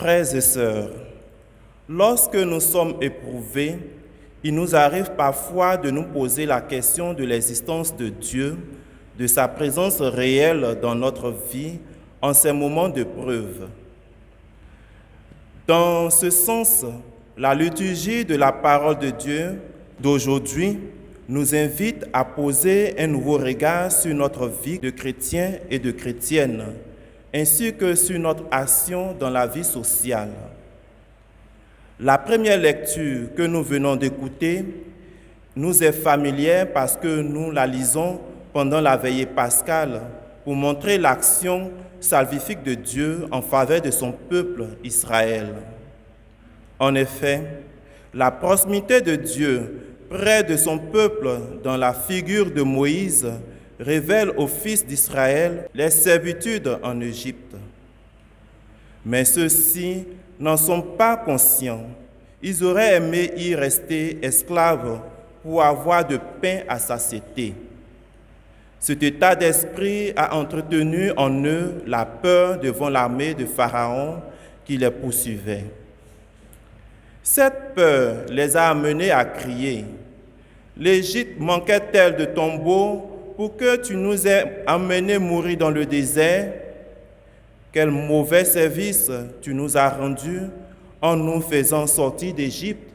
Frères et sœurs, lorsque nous sommes éprouvés, il nous arrive parfois de nous poser la question de l'existence de Dieu, de sa présence réelle dans notre vie en ces moments de preuve. Dans ce sens, la liturgie de la parole de Dieu d'aujourd'hui nous invite à poser un nouveau regard sur notre vie de chrétien et de chrétienne, ainsi que sur notre action dans la vie sociale. La première lecture que nous venons d'écouter nous est familière parce que nous la lisons pendant la veillée pascale pour montrer l'action salvifique de Dieu en faveur de son peuple Israël. En effet, la proximité de Dieu près de son peuple dans la figure de Moïse révèle aux fils d'Israël les servitudes en Égypte. Mais ceux-ci n'en sont pas conscients. Ils auraient aimé y rester esclaves pour avoir de pain à satiété. Cet état d'esprit a entretenu en eux la peur devant l'armée de Pharaon qui les poursuivait. Cette peur les a amenés à crier « L'Égypte manquait-elle de tombeaux pour que tu nous aies emmenés mourir dans le désert? Quel mauvais service tu nous as rendu en nous faisant sortir d'Égypte ?»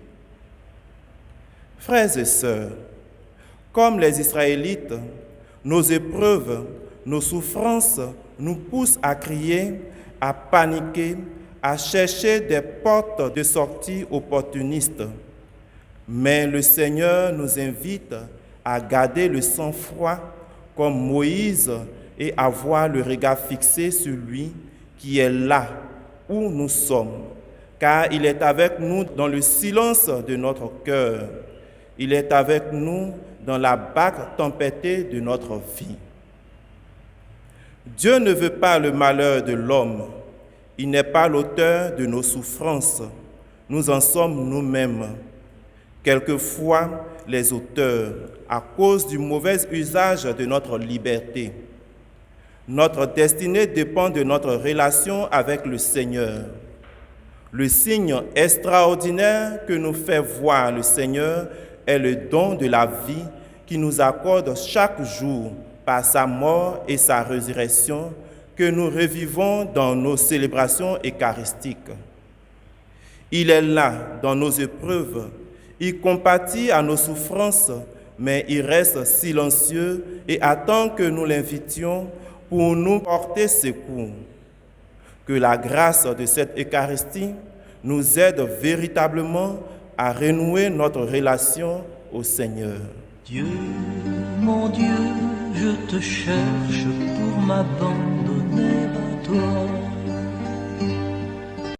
Frères et sœurs, comme les Israélites, nos épreuves, nos souffrances nous poussent à crier, à paniquer, à chercher des portes de sortie opportunistes. Mais le Seigneur nous invite à garder le sang-froid comme Moïse et avoir le regard fixé sur lui qui est là où nous sommes, car il est avec nous dans le silence de notre cœur. Il est avec nous dans la vague tempêtée de notre vie. Dieu ne veut pas le malheur de l'homme. Il n'est pas l'auteur de nos souffrances. Nous en sommes nous-mêmes. Quelquefois, les auteurs, à cause du mauvais usage de notre liberté. Notre destinée dépend de notre relation avec le Seigneur. Le signe extraordinaire que nous fait voir le Seigneur est le don de la vie qui nous accorde chaque jour par sa mort et sa résurrection que nous revivons dans nos célébrations eucharistiques. Il est là dans nos épreuves, il compatit à nos souffrances, mais il reste silencieux et attend que nous l'invitions pour nous porter secours. Que la grâce de cette Eucharistie nous aide véritablement à renouer notre relation au Seigneur. Dieu, mon Dieu, je te cherche pour m'abandonner à toi.